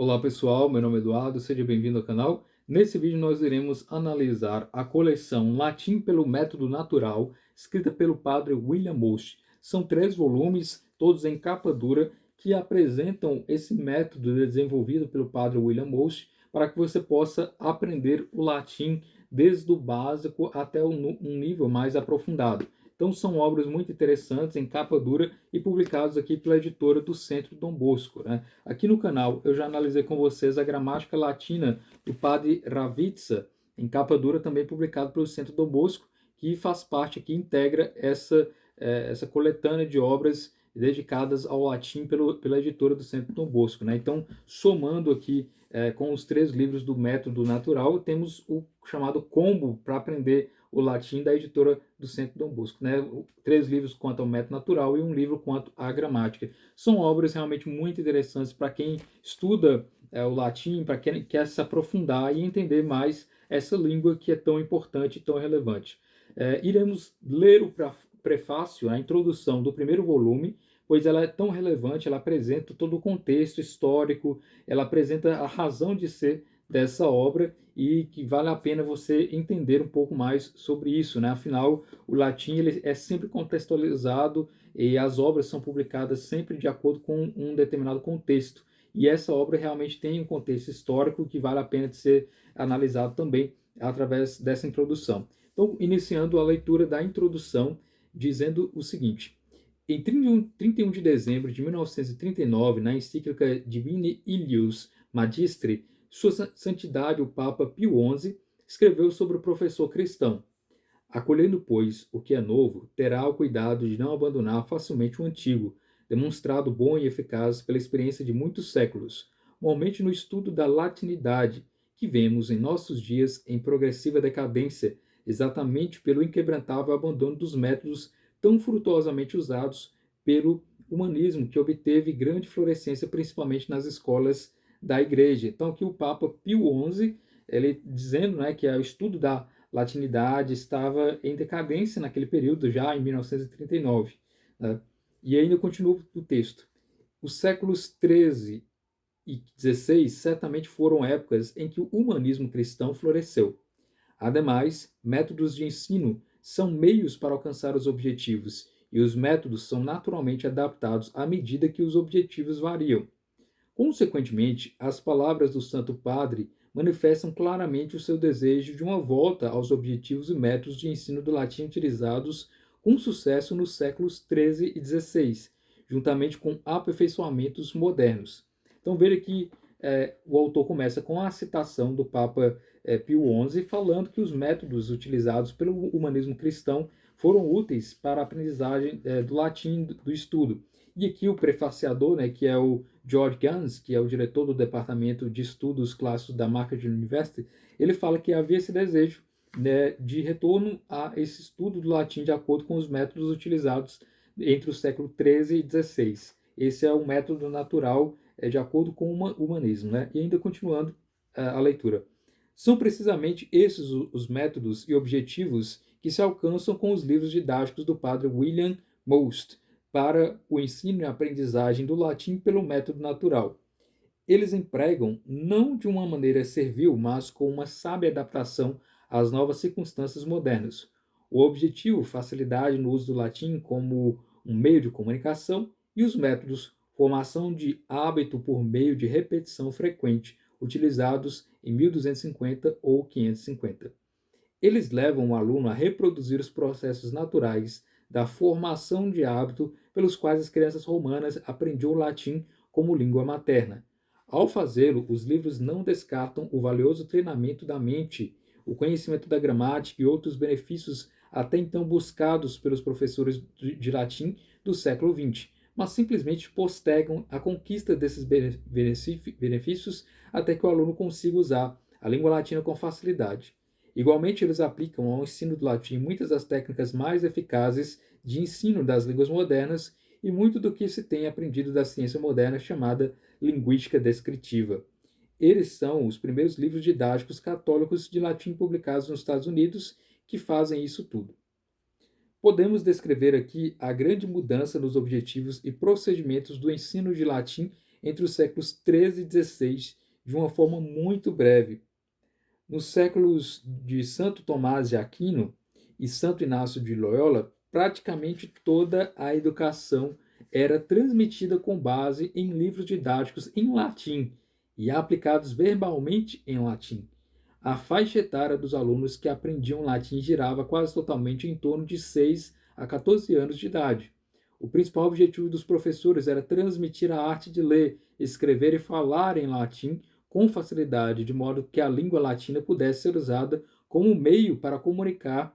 Olá pessoal, meu nome é Eduardo, seja bem-vindo ao canal. Nesse vídeo nós iremos analisar a coleção Latim pelo Método Natural, escrita pelo padre William Most. São 3 volumes, todos em capa dura, que apresentam esse método desenvolvido pelo padre William Most para que você possa aprender o latim desde o básico até um nível mais aprofundado. Então são obras muito interessantes em capa dura e publicados aqui pela editora do Centro Dom Bosco, né? Aqui no canal eu já analisei com vocês a gramática latina do padre Ravizza, em capa dura também publicado pelo Centro Dom Bosco, que faz parte aqui, integra essa coletânea de obras dedicadas ao latim pela editora do Centro Dom Bosco, né? Então, somando aqui com os 3 livros do Método Natural, temos o chamado combo para aprender o latim da editora do Centro Dom Bosco, né? 3 livros quanto ao método natural e um livro quanto à gramática. São obras realmente muito interessantes para quem estuda o latim, para quem quer se aprofundar e entender mais essa língua que é tão importante e tão relevante. Iremos ler o prefácio, a introdução do primeiro volume, pois ela é tão relevante, ela apresenta todo o contexto histórico, ela apresenta a razão de ser dessa obra e que vale a pena você entender um pouco mais sobre isso, né? Afinal, o latim ele é sempre contextualizado e as obras são publicadas sempre de acordo com um determinado contexto. E essa obra realmente tem um contexto histórico que vale a pena de ser analisado também através dessa introdução. Então, iniciando a leitura da introdução, dizendo o seguinte: em 31 de dezembro de 1939, na encíclica Divini Ilius Magistri, Sua Santidade o Papa Pio XI escreveu sobre o professor cristão. Acolhendo, pois, o que é novo, terá o cuidado de não abandonar facilmente o antigo, demonstrado bom e eficaz pela experiência de muitos séculos, mormente no estudo da latinidade, que vemos em nossos dias em progressiva decadência, exatamente pelo inquebrantável abandono dos métodos tão frutuosamente usados pelo humanismo, que obteve grande florescência principalmente nas escolas da Igreja. Então, aqui o Papa Pio XI, ele dizendo, né, que é o estudo da latinidade estava em decadência naquele período, já em 1939. Né? E ainda continua o texto. Os séculos 13 e 16 certamente foram épocas em que o humanismo cristão floresceu. Ademais, métodos de ensino são meios para alcançar os objetivos, e os métodos são naturalmente adaptados à medida que os objetivos variam. Consequentemente, as palavras do Santo Padre manifestam claramente o seu desejo de uma volta aos objetivos e métodos de ensino do latim utilizados com sucesso nos séculos 13 e 16, juntamente com aperfeiçoamentos modernos. Então, veja que o autor começa com a citação do Papa Pio XI, falando que os métodos utilizados pelo humanismo cristão foram úteis para a aprendizagem do latim do estudo. E aqui o prefaciador, né, que é o George Gans, que é o diretor do Departamento de Estudos Clássicos da Marquette University, ele fala que havia esse desejo, né, de retorno a esse estudo do latim de acordo com os métodos utilizados entre o século 13 e 16. Esse é o método natural de acordo com o humanismo. Né? E ainda continuando a leitura. São precisamente esses os métodos e objetivos que se alcançam com os livros didáticos do padre William Most, para o ensino e aprendizagem do latim pelo método natural. Eles empregam não de uma maneira servil, mas com uma sábia adaptação às novas circunstâncias modernas. O objetivo, facilidade no uso do latim como um meio de comunicação, e os métodos, formação de hábito por meio de repetição frequente, utilizados em 1250 ou 550. Eles levam o aluno a reproduzir os processos naturais da formação de hábito pelos quais as crianças romanas aprendiam o latim como língua materna. Ao fazê-lo, os livros não descartam o valioso treinamento da mente, o conhecimento da gramática e outros benefícios até então buscados pelos professores de latim do século XX, mas simplesmente postergam a conquista desses benefícios até que o aluno consiga usar a língua latina com facilidade. Igualmente, eles aplicam ao ensino do latim muitas das técnicas mais eficazes de ensino das línguas modernas e muito do que se tem aprendido da ciência moderna chamada linguística descritiva. Eles são os primeiros livros didáticos católicos de latim publicados nos Estados Unidos que fazem isso tudo. Podemos descrever aqui a grande mudança nos objetivos e procedimentos do ensino de latim entre os séculos 13 e 16 de uma forma muito breve. Nos séculos de Santo Tomás de Aquino e Santo Inácio de Loyola, praticamente toda a educação era transmitida com base em livros didáticos em latim e aplicados verbalmente em latim. A faixa etária dos alunos que aprendiam latim girava quase totalmente em torno de 6 a 14 anos de idade. O principal objetivo dos professores era transmitir a arte de ler, escrever e falar em latim com facilidade, de modo que a língua latina pudesse ser usada como meio para comunicar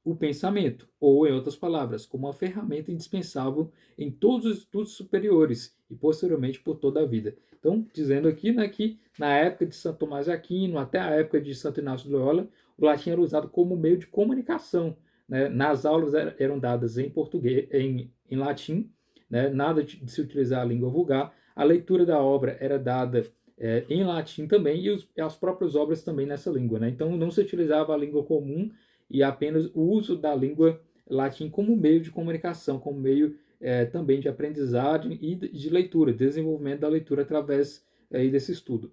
o pensamento, ou, em outras palavras, como uma ferramenta indispensável em todos os estudos superiores e, posteriormente, por toda a vida. Então, dizendo aqui, né, que na época de Santo Tomás de Aquino, até a época de Santo Inácio de Loyola, o latim era usado como meio de comunicação. Né? Nas aulas eram dadas em português, em latim, né? Nada de se utilizar a língua vulgar. A leitura da obra era dada em latim também, e as próprias obras também nessa língua. Né? Então, não se utilizava a língua comum e apenas o uso da língua latim como meio de comunicação, como meio também de aprendizagem e de leitura, desenvolvimento da leitura através desse estudo.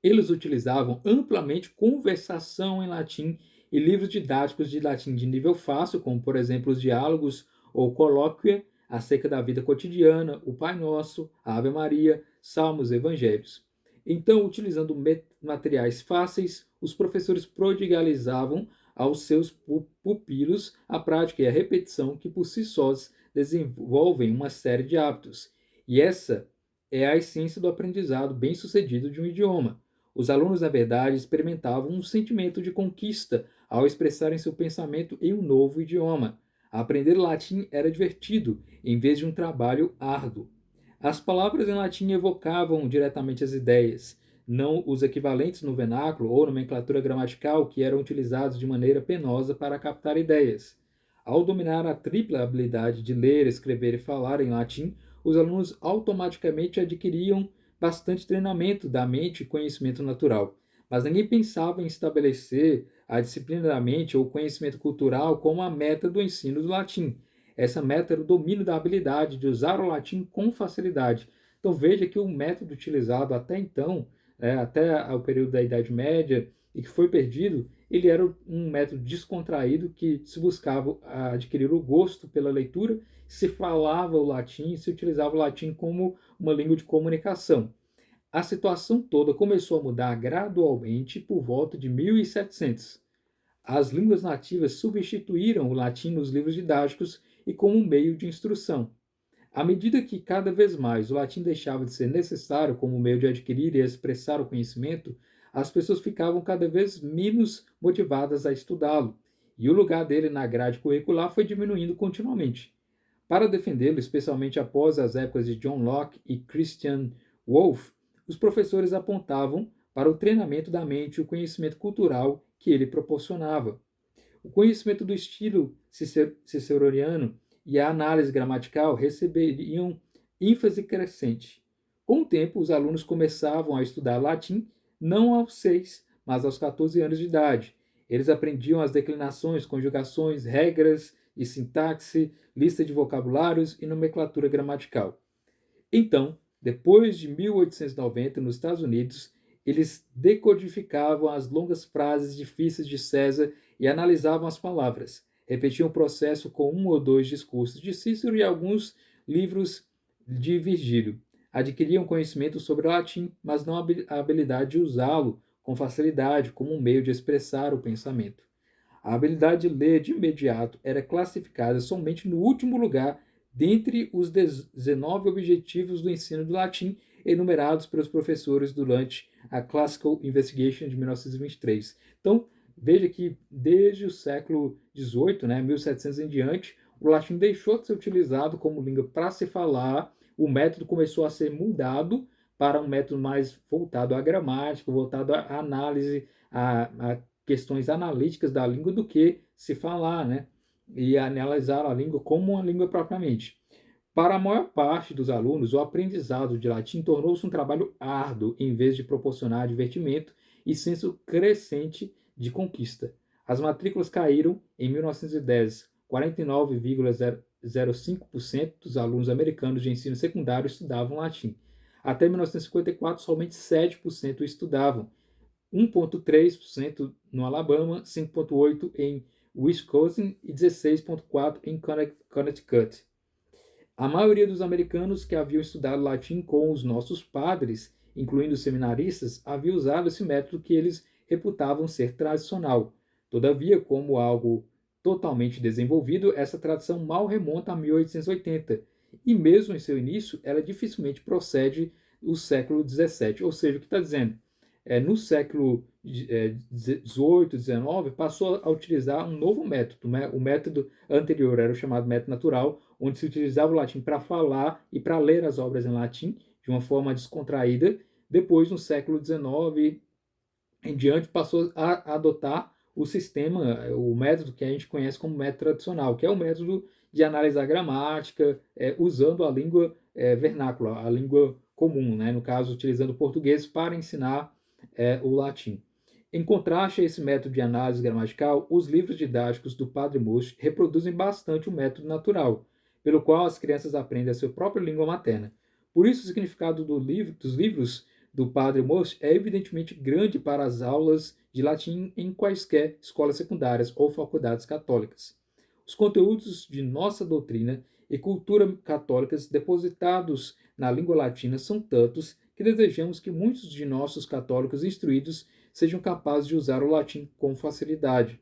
Eles utilizavam amplamente conversação em latim e livros didáticos de latim de nível fácil, como, por exemplo, os diálogos ou colóquia acerca da vida cotidiana, o Pai Nosso, a Ave Maria, Salmos, Evangelhos. Então, utilizando materiais fáceis, os professores prodigalizavam aos seus pupilos a prática e a repetição que, por si sós, desenvolvem uma série de hábitos. E essa é a essência do aprendizado bem-sucedido de um idioma. Os alunos, na verdade, experimentavam um sentimento de conquista ao expressarem seu pensamento em um novo idioma. Aprender latim era divertido, em vez de um trabalho árduo. As palavras em latim evocavam diretamente as ideias, não os equivalentes no vernáculo ou nomenclatura gramatical que eram utilizados de maneira penosa para captar ideias. Ao dominar a tripla habilidade de ler, escrever e falar em latim, os alunos automaticamente adquiriam bastante treinamento da mente e conhecimento natural. Mas ninguém pensava em estabelecer a disciplina da mente ou o conhecimento cultural como a meta do ensino do latim. Essa meta era o domínio da habilidade de usar o latim com facilidade. Então veja que o método utilizado até então, até o período da Idade Média, e que foi perdido, ele era um método descontraído que se buscava adquirir o gosto pela leitura, se falava o latim, se utilizava o latim como uma língua de comunicação. A situação toda começou a mudar gradualmente por volta de 1700. As línguas nativas substituíram o latim nos livros didáticos e como um meio de instrução. À medida que cada vez mais o latim deixava de ser necessário como meio de adquirir e expressar o conhecimento, as pessoas ficavam cada vez menos motivadas a estudá-lo, e o lugar dele na grade curricular foi diminuindo continuamente. Para defendê-lo, especialmente após as épocas de John Locke e Christian Wolff, os professores apontavam para o treinamento da mente e o conhecimento cultural que ele proporcionava. O conhecimento do estilo ciceroniano e a análise gramatical receberiam ênfase crescente. Com o tempo, os alunos começavam a estudar latim não aos 6, mas aos 14 anos de idade. Eles aprendiam as declinações, conjugações, regras de sintaxe, lista de vocabulários e nomenclatura gramatical. Então, depois de 1890, nos Estados Unidos, eles decodificavam as longas frases difíceis de César e analisavam as palavras. Repetiam o processo com um ou dois discursos de Cícero e alguns livros de Virgílio. Adquiriam conhecimento sobre o latim, mas não a habilidade de usá-lo com facilidade como um meio de expressar o pensamento. A habilidade de ler de imediato era classificada somente no último lugar dentre os 19 objetivos do ensino do latim enumerados pelos professores durante a Classical Investigation de 1923. Então, veja que desde o século XVIII, 1700 em diante, o latim deixou de ser utilizado como língua para se falar, o método começou a ser mudado para um método mais voltado à gramática, voltado à análise, a questões analíticas da língua do que se falar, e analisar a língua como uma língua propriamente. Para a maior parte dos alunos, o aprendizado de latim tornou-se um trabalho árduo, em vez de proporcionar divertimento e senso crescente de conquista. As matrículas caíram em 1910, 49,05% dos alunos americanos de ensino secundário estudavam latim. Até 1954, somente 7% o estudavam, 1,3% no Alabama, 5,8% em Wisconsin e 16,4% em Connecticut. A maioria dos americanos que haviam estudado latim com os nossos padres, incluindo os seminaristas, havia usado esse método que eles reputavam ser tradicional. Todavia, como algo totalmente desenvolvido, essa tradição mal remonta a 1880, e mesmo em seu início, ela dificilmente procede do século XVII. Ou seja, o que está dizendo? No século XVIII, XIX, passou a utilizar um novo método. Né? O método anterior era o chamado método natural, onde se utilizava o latim para falar e para ler as obras em latim de uma forma descontraída. Depois, no século XIX em diante, passou a adotar o sistema, o método que a gente conhece como método tradicional, que é o método de analisar gramática, usando a língua vernácula, a língua comum, né? No caso, utilizando o português para ensinar o latim. Em contraste a esse método de análise gramatical, os livros didáticos do Padre Mosch reproduzem bastante o método natural, pelo qual as crianças aprendem a sua própria língua materna. Por isso, o significado dos livros do Padre Mosch é evidentemente grande para as aulas de latim em quaisquer escolas secundárias ou faculdades católicas. Os conteúdos de nossa doutrina e cultura católicas depositados na língua latina são tantos que desejamos que muitos de nossos católicos instruídos sejam capazes de usar o latim com facilidade.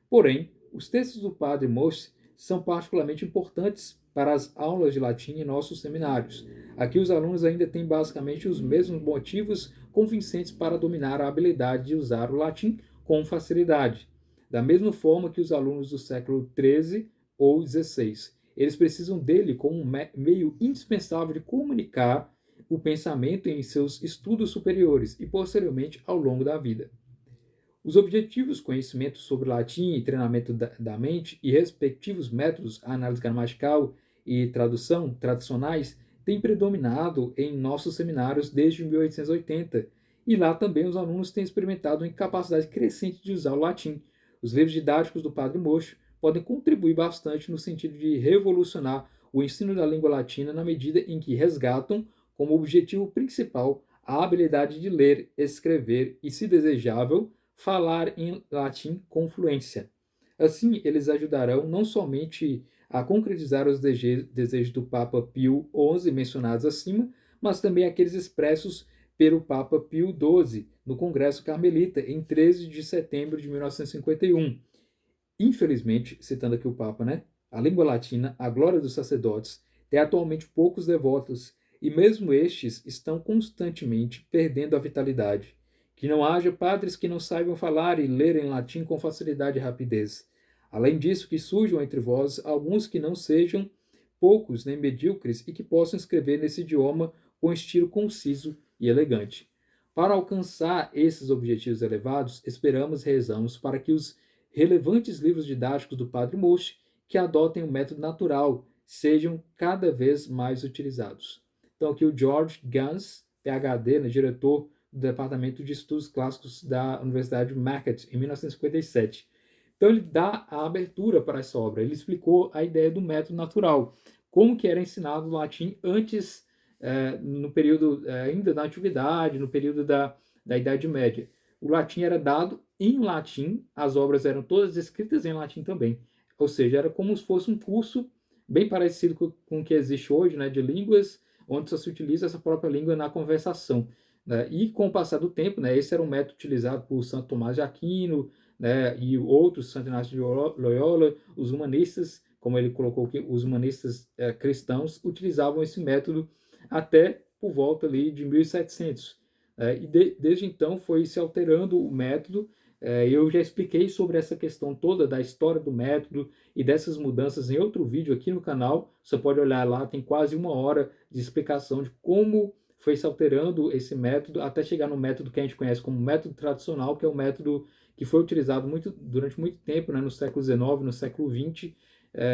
Porém, os textos do Padre Mosch são particularmente importantes para as aulas de latim em nossos seminários. Aqui os alunos ainda têm basicamente os mesmos motivos convincentes para dominar a habilidade de usar o latim com facilidade, da mesma forma que os alunos do século XIII ou XVI. Eles precisam dele como um meio indispensável de comunicar o pensamento em seus estudos superiores e, posteriormente, ao longo da vida. Os objetivos conhecimento sobre latim e treinamento da mente e respectivos métodos, análise gramatical e tradução tradicionais têm predominado em nossos seminários desde 1880, e lá também os alunos têm experimentado uma incapacidade crescente de usar o latim. Os livros didáticos do Padre Mosch podem contribuir bastante no sentido de revolucionar o ensino da língua latina na medida em que resgatam como objetivo principal a habilidade de ler, escrever e, se desejável, falar em latim com fluência. Assim, eles ajudarão não somente a concretizar os desejos do Papa Pio XI mencionados acima, mas também aqueles expressos pelo Papa Pio XII no Congresso Carmelita em 13 de setembro de 1951. Infelizmente, citando aqui o Papa, né? A língua latina, a glória dos sacerdotes, tem atualmente poucos devotos e mesmo estes estão constantemente perdendo a vitalidade. Que não haja padres que não saibam falar e ler em latim com facilidade e rapidez. Além disso, que surjam entre vós alguns que não sejam poucos nem medíocres e que possam escrever nesse idioma com estilo conciso e elegante. Para alcançar esses objetivos elevados, esperamos e rezamos para que os relevantes livros didáticos do Padre Mosch, que adotem o método natural, sejam cada vez mais utilizados. Então, aqui o George Gans, PhD, né, diretor do Departamento de Estudos Clássicos da Universidade de Marquette, em 1957. Então, ele dá a abertura para essa obra. Ele explicou a ideia do método natural, como que era ensinado o latim antes, no período ainda da antiguidade, no período da Idade Média. O latim era dado em latim, as obras eram todas escritas em latim também. Ou seja, era como se fosse um curso bem parecido com o que existe hoje, né, de línguas, onde só se utiliza essa própria língua na conversação. Né? E com o passar do tempo, né, esse era um método utilizado por Santo Tomás de Aquino, né, e outros, Santo Inácio de Loyola, os humanistas, como ele colocou aqui, os humanistas cristãos utilizavam esse método até por volta ali de 1700. E desde então foi se alterando o método. Eu já expliquei sobre essa questão toda da história do método e dessas mudanças em outro vídeo aqui no canal. Você pode olhar lá, tem quase 1 hora de explicação de como foi se alterando esse método até chegar no método que a gente conhece como método tradicional, que é o método que foi utilizado durante muito tempo, né, no século XIX, no século XX,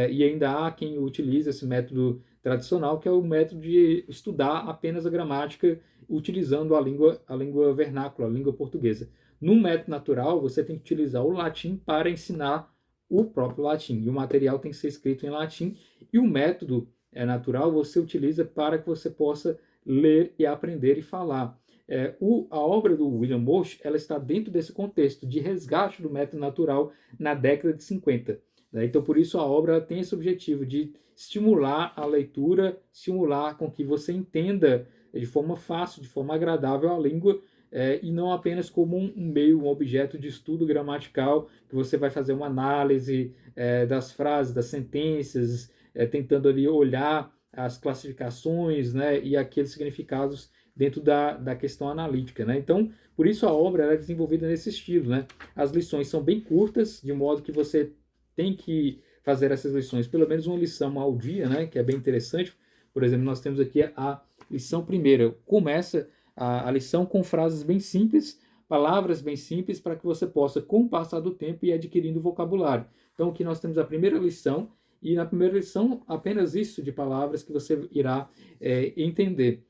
e ainda há quem utiliza esse método tradicional, que é o método de estudar apenas a gramática utilizando a língua vernácula, a língua portuguesa. No método natural, você tem que utilizar o latim para ensinar o próprio latim, e o material tem que ser escrito em latim, e o método natural você utiliza para que você possa ler e aprender e falar. A obra do William Walsh, ela está dentro desse contexto de resgate do método natural na década de 50. Né? Então, por isso, a obra tem esse objetivo de estimular a leitura, estimular com que você entenda de forma fácil, de forma agradável a língua, e não apenas como um meio, um objeto de estudo gramatical, que você vai fazer uma análise das frases, das sentenças, tentando ali olhar as classificações, né, e aqueles significados dentro da questão analítica. Né? Então, por isso a obra é desenvolvida nesse estilo. Né? As lições são bem curtas, de modo que você tem que fazer essas lições, pelo menos uma lição ao dia, né, que é bem interessante. Por exemplo, nós temos aqui a lição primeira. Começa a lição com frases bem simples, palavras bem simples, para que você possa, com o passar do tempo, ir adquirindo vocabulário. Então, aqui nós temos a primeira lição, e na primeira lição, apenas isso de palavras que você irá entender.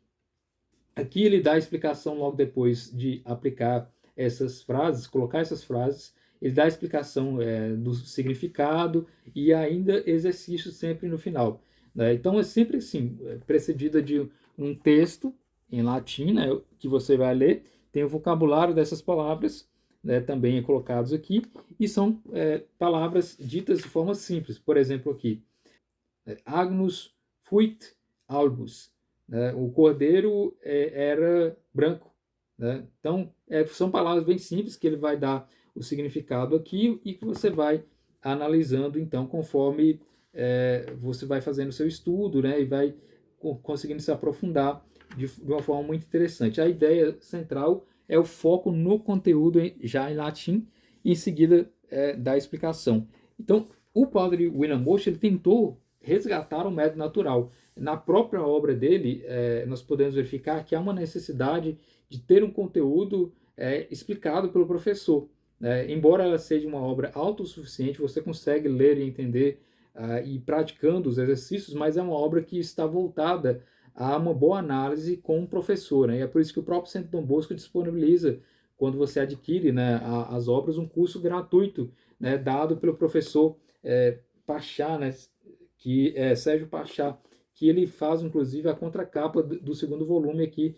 Aqui ele dá a explicação logo depois de aplicar essas frases, colocar essas frases, ele dá a explicação do significado e ainda exercício sempre no final. Né? Então é sempre assim, precedida de um texto em latim, né, que você vai ler, tem o vocabulário dessas palavras, né, também colocados aqui, e são palavras ditas de forma simples. Por exemplo, aqui, Agnus fuit albus. Né? O cordeiro era branco. Né? Então, são palavras bem simples que ele vai dar o significado aqui e que você vai analisando, então, conforme você vai fazendo o seu estudo, né? E vai conseguindo se aprofundar de uma forma muito interessante. A ideia central é o foco no conteúdo já em latim e, em seguida, da explicação. Então, o padre William Walsh, ele tentou resgatar o método natural. Na própria obra dele, nós podemos verificar que há uma necessidade de ter um conteúdo explicado pelo professor. Embora ela seja uma obra autossuficiente, você consegue ler e entender e praticando os exercícios, mas é uma obra que está voltada a uma boa análise com um professor. Né? E é por isso que o próprio Centro Dom Bosco disponibiliza, quando você adquire, né, as obras, um curso gratuito, né, dado pelo professor Pachá, né, que é Sérgio Pachá, que ele faz, inclusive, a contracapa do segundo volume aqui,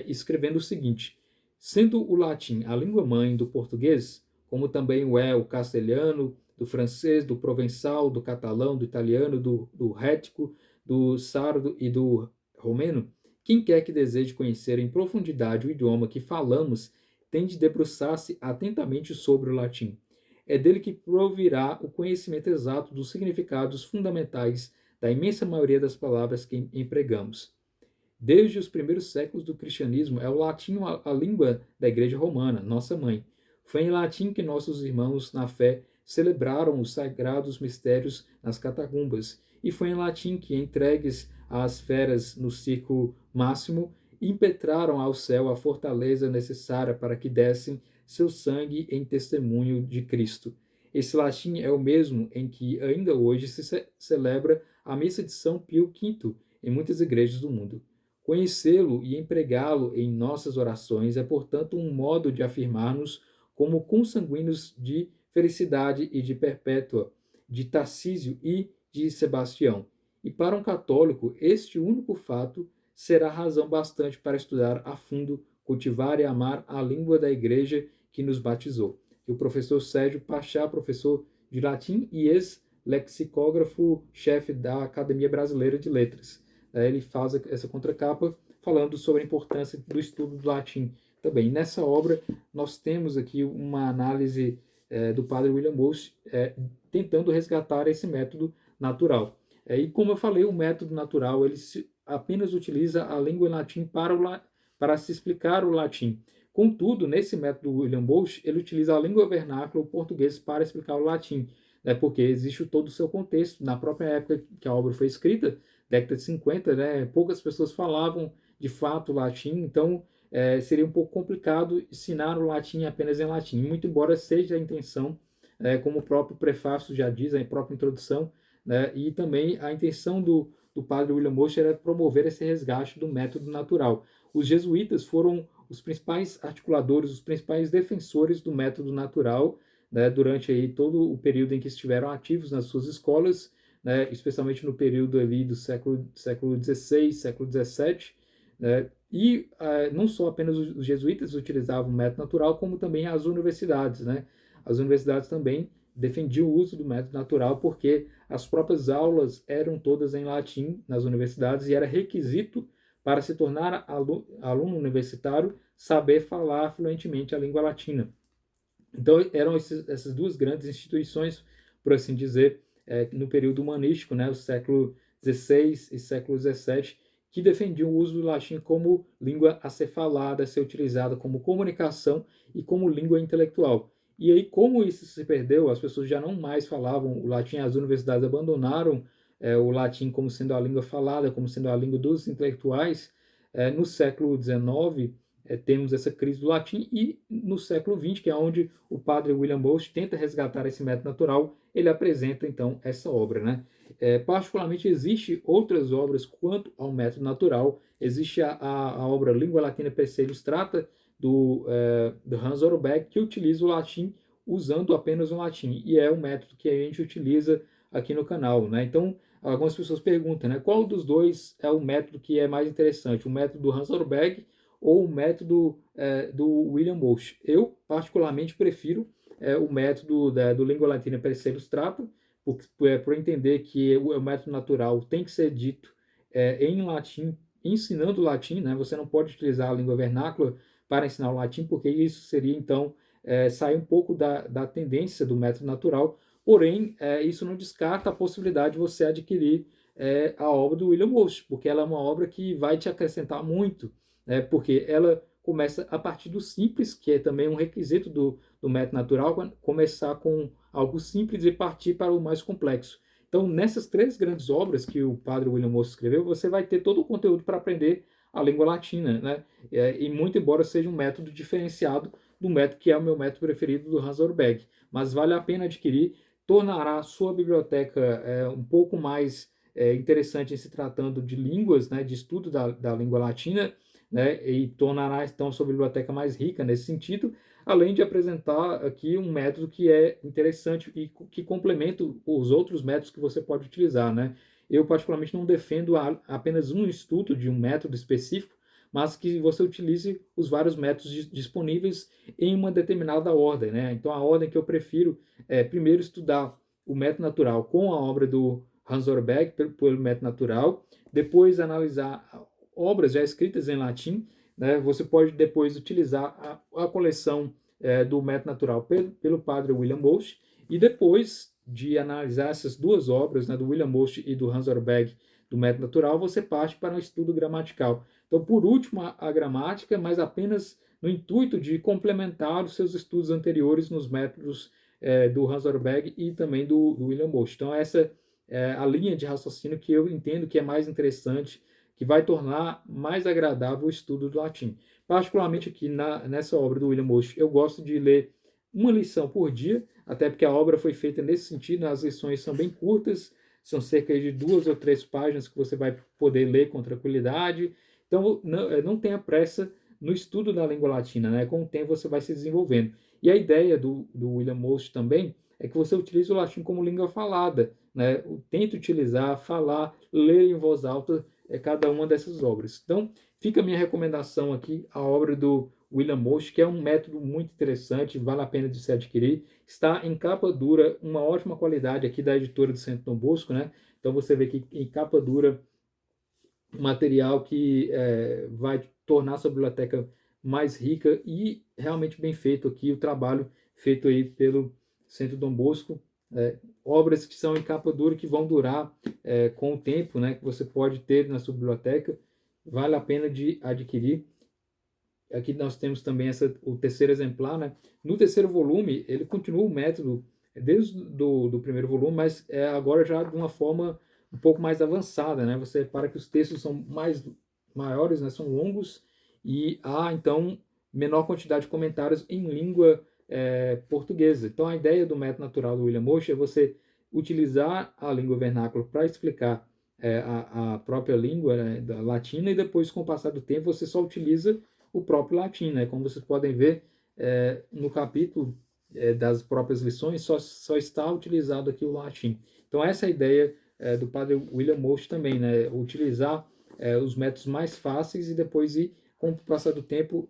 escrevendo o seguinte: sendo o latim a língua mãe do português, como também o castelhano, do francês, do provençal, do catalão, do italiano, do rético, do sardo e do romeno, quem quer que deseje conhecer em profundidade o idioma que falamos tem de debruçar-se atentamente sobre o latim. É dele que provirá o conhecimento exato dos significados fundamentais da imensa maioria das palavras que empregamos. Desde os primeiros séculos do cristianismo, é o latim a língua da Igreja Romana, nossa mãe. Foi em latim que nossos irmãos na fé celebraram os sagrados mistérios nas catacumbas, e foi em latim que, entregues às feras no círculo máximo, impetraram ao céu a fortaleza necessária para que dessem seu sangue em testemunho de Cristo. Esse latim é o mesmo em que ainda hoje se celebra a missa de São Pio V em muitas igrejas do mundo. Conhecê-lo e empregá-lo em nossas orações é, portanto, um modo de afirmar-nos como consanguíneos de felicidade e de Perpétua, de Tarcísio e de Sebastião. E para um católico, este único fato será razão bastante para estudar a fundo, cultivar e amar a língua da Igreja que nos batizou. E o professor Sérgio Pachá, professor de latim e ex-lexicógrafo-chefe da Academia Brasileira de Letras. Ele faz essa contracapa falando sobre a importância do estudo do latim também. Nessa obra, nós temos aqui uma análise do padre William Walsh tentando resgatar esse método natural. E como eu falei, o método natural ele apenas utiliza a língua em latim para se explicar o latim. Contudo, nesse método William Walsh, ele utiliza a língua vernácula, o português, para explicar o latim, porque existe todo o seu contexto. Na própria época que a obra foi escrita, década de 50, né, poucas pessoas falavam de fato latim, então seria um pouco complicado ensinar o latim apenas em latim, muito embora seja a intenção, como o próprio prefácio já diz, a própria introdução, né, e também a intenção do padre William Walsh era promover esse resgate do método natural. Os jesuítas foram os principais articuladores, os principais defensores do método natural, né, durante aí todo o período em que estiveram ativos nas suas escolas, né, especialmente no período ali do século XVI, século XVII, né? E não só apenas os jesuítas utilizavam o método natural, como também as universidades, né? As universidades também defendiam o uso do método natural porque as próprias aulas eram todas em latim nas universidades e era requisito para se tornar aluno universitário saber falar fluentemente a língua latina. Então, eram essas duas grandes instituições, por assim dizer, no período humanístico, né, o século XVI e século XVII, que defendiam o uso do latim como língua a ser falada, a ser utilizada como comunicação e como língua intelectual. E aí, como isso se perdeu, as pessoas já não mais falavam o latim, as universidades abandonaram o latim como sendo a língua falada, como sendo a língua dos intelectuais. No século XIX, temos essa crise do latim, e no século XX, que é onde o padre William Booth tenta resgatar esse método natural, ele apresenta então essa obra, né? Particularmente, existe outras obras quanto ao método natural. Existe a obra Língua Latina per se Illustrata, do Hans Orbeck, que utiliza o latim usando apenas o latim, e é o método que a gente utiliza aqui no canal, né? Então, algumas pessoas perguntam, né, qual dos dois é o método que é mais interessante, o método do Hans Orbeck ou o método do William Booth? Eu, particularmente, prefiro o método do Língua Latina per se Illustrata, por entender que o método natural tem que ser dito em latim, ensinando latim, né? Você não pode utilizar a língua vernácula para ensinar o latim, porque isso seria, então, sair um pouco da tendência do método natural. Porém, isso não descarta a possibilidade de você adquirir a obra do William Booth, porque ela é uma obra que vai te acrescentar muito, né? Porque ela começa a partir do simples, que é também um requisito do método natural, começar com algo simples e partir para o mais complexo. Então, nessas três grandes obras que o padre William Booth escreveu, você vai ter todo o conteúdo para aprender a língua latina, né? E muito embora seja um método diferenciado do método que é o meu método preferido, do Hans Orbeck, mas vale a pena adquirir, tornará a sua biblioteca um pouco mais interessante em se tratando de línguas, né, de estudo da língua latina, né, e tornará então a sua biblioteca mais rica nesse sentido, além de apresentar aqui um método que é interessante e que complementa os outros métodos que você pode utilizar, né? Eu, particularmente, não defendo apenas um estudo de um método específico, mas que você utilize os vários métodos disponíveis em uma determinada ordem, né? Então, a ordem que eu prefiro é, primeiro, estudar o método natural com a obra do Hans Orbeck, pelo método natural, depois analisar obras já escritas em latim, né? Você pode depois utilizar a coleção do método natural pelo padre William Booth, e depois de analisar essas duas obras, né, do William Booth e do Hans Orbeck, do método natural, você parte para um estudo gramatical. Então, por último, a gramática, mas apenas no intuito de complementar os seus estudos anteriores nos métodos do Hans Orbeck e também do William Booth. Então, essa é a linha de raciocínio que eu entendo que é mais interessante, que vai tornar mais agradável o estudo do latim. Particularmente aqui nessa obra do William Booth, eu gosto de ler uma lição por dia, até porque a obra foi feita nesse sentido, as lições são bem curtas, são cerca de 2 ou 3 páginas que você vai poder ler com tranquilidade. Então, não tenha pressa no estudo da língua latina, né? Com o tempo você vai se desenvolvendo. E a ideia do William Booth também é que você utilize o latim como língua falada, né? Tente utilizar, falar, ler em voz alta cada uma dessas obras. Então, fica a minha recomendação aqui, a obra do William Booth, que é um método muito interessante, vale a pena de se adquirir. Está em capa dura, uma ótima qualidade aqui da editora do Centro Dom Bosco, né? Então você vê que em capa dura, um material que vai tornar a sua biblioteca mais rica e realmente bem feito aqui, o trabalho feito aí pelo Centro Dom Bosco. Obras que são em capa dura, que vão durar com o tempo, né? Que você pode ter na sua biblioteca, vale a pena de adquirir. Aqui nós temos também o terceiro exemplar, né? No terceiro volume, ele continua o método desde do primeiro volume, mas agora já de uma forma um pouco mais avançada, né? Você repara que os textos são maiores, né? São longos, e há, então, menor quantidade de comentários em língua portuguesa. Então, a ideia do método natural do William Booth é você utilizar a língua vernácula para explicar a própria língua, né, da latina, e depois, com o passar do tempo, você só utiliza o próprio latim, né? Como vocês podem ver no capítulo das próprias lições, só está utilizado aqui o latim. Então essa é a ideia do padre William Booth também, né? Utilizar os métodos mais fáceis e depois ir, com o passar do tempo,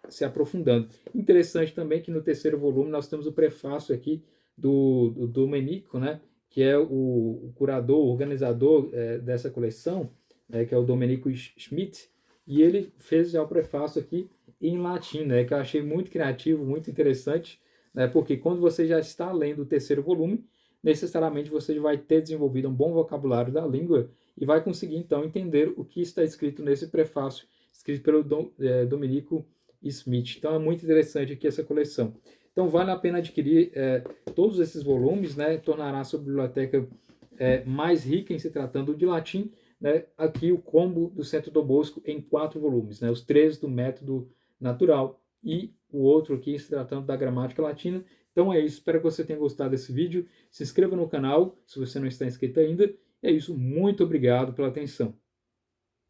se aprofundando. Interessante também que no terceiro volume nós temos o prefácio aqui do Domenico, né, que é o curador, o organizador dessa coleção, que é o Domenico Schmidt, e ele fez já o prefácio aqui em latim, né, que eu achei muito criativo, muito interessante, né, porque quando você já está lendo o terceiro volume, necessariamente você vai ter desenvolvido um bom vocabulário da língua e vai conseguir então entender o que está escrito nesse prefácio, escrito pelo Domenico Smith. Então é muito interessante aqui essa coleção. Então vale a pena adquirir todos esses volumes, né? Tornará a sua biblioteca mais rica em se tratando de latim, né? Aqui o combo do Centro Dom Bosco em 4 volumes, né? Os 3 do método natural e o outro aqui se tratando da gramática latina. Então é isso, espero que você tenha gostado desse vídeo. Se inscreva no canal se você não está inscrito ainda. É isso, muito obrigado pela atenção.